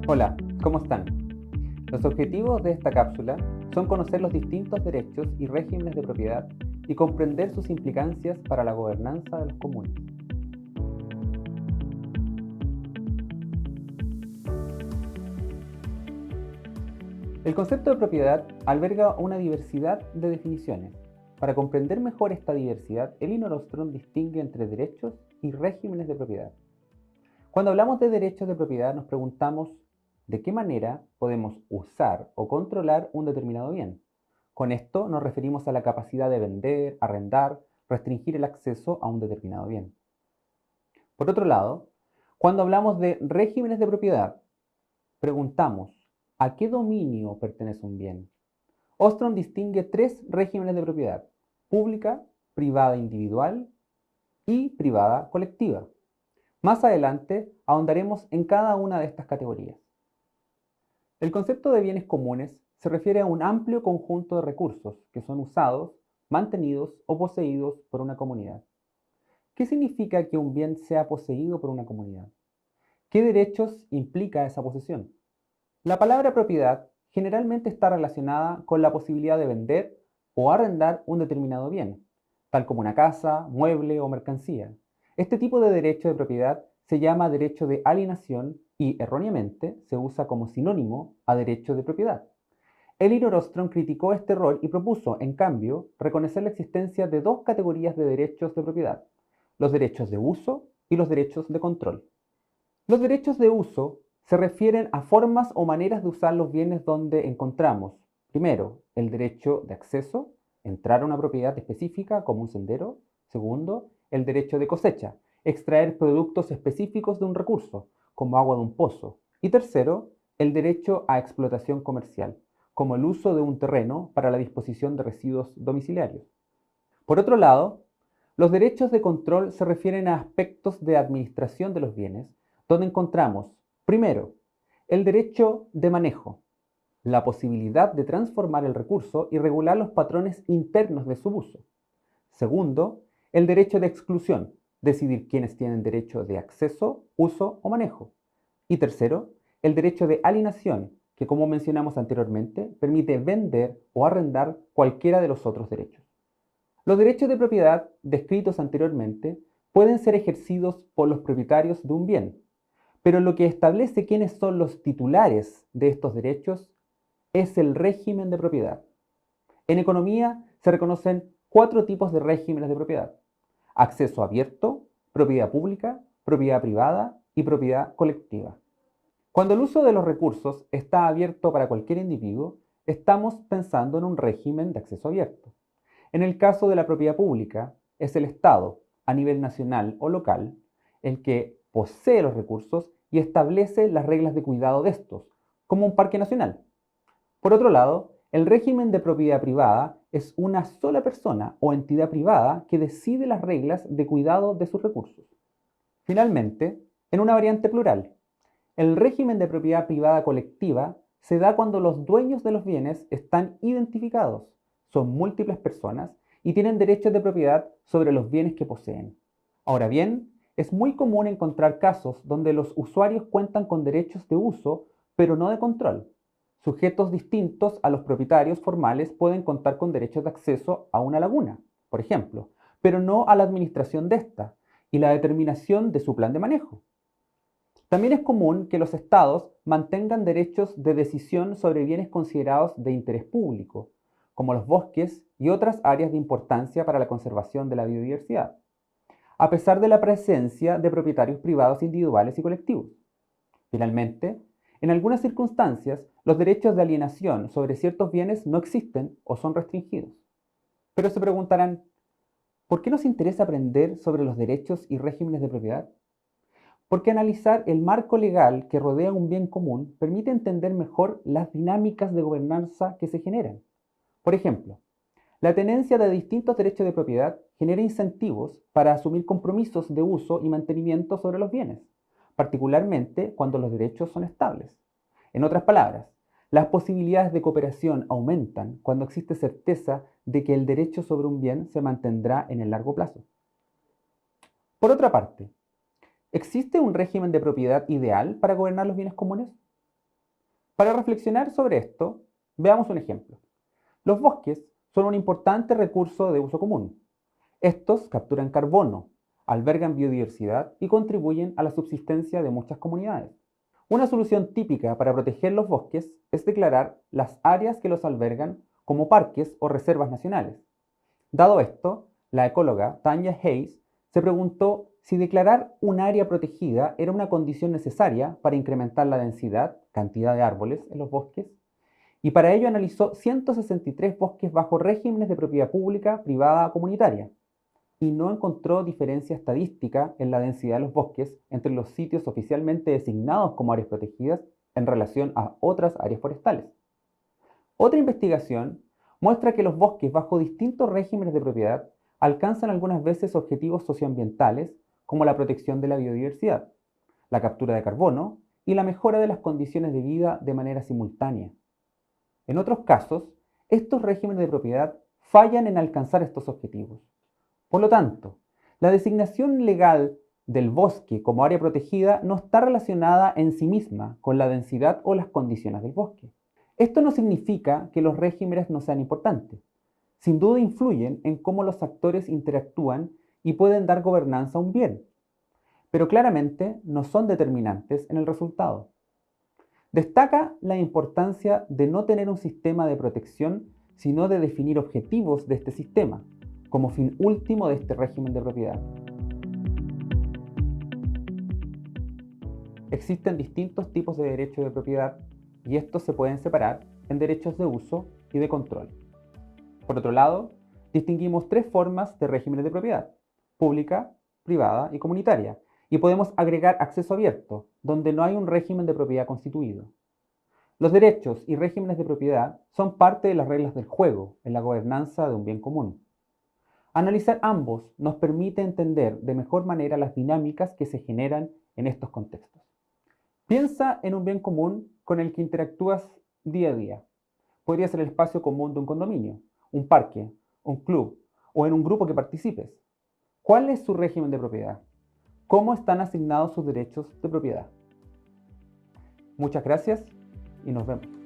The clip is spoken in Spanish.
Hola, ¿cómo están? Los objetivos de esta cápsula son conocer los distintos derechos y regímenes de propiedad y comprender sus implicancias para la gobernanza de los comunes. El concepto de propiedad alberga una diversidad de definiciones. Para comprender mejor esta diversidad, Elinor Ostrom distingue entre derechos y regímenes de propiedad. Cuando hablamos de derechos de propiedad, nos preguntamos de qué manera podemos usar o controlar un determinado bien. Con esto nos referimos a la capacidad de vender, arrendar, restringir el acceso a un determinado bien. Por otro lado, cuando hablamos de regímenes de propiedad, preguntamos ¿a qué dominio pertenece un bien? Ostrom distingue tres regímenes de propiedad: pública, privada individual y privada colectiva. Más adelante ahondaremos en cada una de estas categorías. El concepto de bienes comunes se refiere a un amplio conjunto de recursos que son usados, mantenidos o poseídos por una comunidad. ¿Qué significa que un bien sea poseído por una comunidad? ¿Qué derechos implica esa posesión? La palabra propiedad generalmente está relacionada con la posibilidad de vender o arrendar un determinado bien, tal como una casa, mueble o mercancía. Este tipo de derecho de propiedad se llama derecho de alienación y, erróneamente, se usa como sinónimo a derecho de propiedad. Elinor Ostrom criticó este rol y propuso, en cambio, reconocer la existencia de dos categorías de derechos de propiedad: los derechos de uso y los derechos de control. Los derechos de uso se refieren a formas o maneras de usar los bienes donde encontramos, primero, el derecho de acceso, entrar a una propiedad específica como un sendero; segundo, el derecho de cosecha, extraer productos específicos de un recurso, como agua de un pozo; y tercero, el derecho a explotación comercial, como el uso de un terreno para la disposición de residuos domiciliarios. Por otro lado, los derechos de control se refieren a aspectos de administración de los bienes, donde encontramos, primero, el derecho de manejo, la posibilidad de transformar el recurso y regular los patrones internos de su uso; segundo, el derecho de exclusión, decidir quiénes tienen derecho de acceso, uso o manejo; y tercero, el derecho de alienación, que, como mencionamos anteriormente, permite vender o arrendar cualquiera de los otros derechos. Los derechos de propiedad descritos anteriormente pueden ser ejercidos por los propietarios de un bien, pero lo que establece quiénes son los titulares de estos derechos es el régimen de propiedad. En economía se reconocen cuatro tipos de regímenes de propiedad: acceso abierto, propiedad pública, propiedad privada y propiedad colectiva. Cuando el uso de los recursos está abierto para cualquier individuo, estamos pensando en un régimen de acceso abierto. En el caso de la propiedad pública, es el Estado, a nivel nacional o local, el que posee los recursos y establece las reglas de cuidado de estos, como un parque nacional. Por otro lado, el régimen de propiedad privada es una sola persona o entidad privada que decide las reglas de cuidado de sus recursos. Finalmente, en una variante plural, el régimen de propiedad privada colectiva se da cuando los dueños de los bienes están identificados, son múltiples personas y tienen derechos de propiedad sobre los bienes que poseen. Ahora bien, es muy común encontrar casos donde los usuarios cuentan con derechos de uso, pero no de control. Sujetos distintos a los propietarios formales pueden contar con derechos de acceso a una laguna, por ejemplo, pero no a la administración de esta y la determinación de su plan de manejo. También es común que los estados mantengan derechos de decisión sobre bienes considerados de interés público, como los bosques y otras áreas de importancia para la conservación de la biodiversidad, a pesar de la presencia de propietarios privados individuales y colectivos. Finalmente, en algunas circunstancias, los derechos de alienación sobre ciertos bienes no existen o son restringidos. Pero se preguntarán, ¿por qué nos interesa aprender sobre los derechos y regímenes de propiedad? Porque analizar el marco legal que rodea un bien común permite entender mejor las dinámicas de gobernanza que se generan. Por ejemplo, la tenencia de distintos derechos de propiedad genera incentivos para asumir compromisos de uso y mantenimiento sobre los bienes, particularmente cuando los derechos son estables. En otras palabras, las posibilidades de cooperación aumentan cuando existe certeza de que el derecho sobre un bien se mantendrá en el largo plazo. Por otra parte, ¿existe un régimen de propiedad ideal para gobernar los bienes comunes? Para reflexionar sobre esto, veamos un ejemplo. Los bosques son un importante recurso de uso común. Estos capturan carbono, albergan biodiversidad y contribuyen a la subsistencia de muchas comunidades. Una solución típica para proteger los bosques es declarar las áreas que los albergan como parques o reservas nacionales. Dado esto, la ecóloga Tanya Hayes se preguntó si declarar un área protegida era una condición necesaria para incrementar la densidad, cantidad de árboles en los bosques, y para ello analizó 163 bosques bajo regímenes de propiedad pública, privada o comunitaria, y no encontró diferencia estadística en la densidad de los bosques entre los sitios oficialmente designados como áreas protegidas en relación a otras áreas forestales. Otra investigación muestra que los bosques bajo distintos regímenes de propiedad alcanzan algunas veces objetivos socioambientales como la protección de la biodiversidad, la captura de carbono y la mejora de las condiciones de vida de manera simultánea. En otros casos, estos regímenes de propiedad fallan en alcanzar estos objetivos. Por lo tanto, la designación legal del bosque como área protegida no está relacionada en sí misma con la densidad o las condiciones del bosque. Esto no significa que los regímenes no sean importantes. Sin duda influyen en cómo los actores interactúan y pueden dar gobernanza a un bien, pero claramente no son determinantes en el resultado. Destaca la importancia de no tener un sistema de protección, sino de definir objetivos de este sistema, como fin último de este régimen de propiedad. Existen distintos tipos de derechos de propiedad y estos se pueden separar en derechos de uso y de control. Por otro lado, distinguimos tres formas de regímenes de propiedad: pública, privada y comunitaria, y podemos agregar acceso abierto, donde no hay un régimen de propiedad constituido. Los derechos y regímenes de propiedad son parte de las reglas del juego en la gobernanza de un bien común. Analizar ambos nos permite entender de mejor manera las dinámicas que se generan en estos contextos. Piensa en un bien común con el que interactúas día a día. Podría ser el espacio común de un condominio, un parque, un club o en un grupo que participes. ¿Cuál es su régimen de propiedad? ¿Cómo están asignados sus derechos de propiedad? Muchas gracias y nos vemos.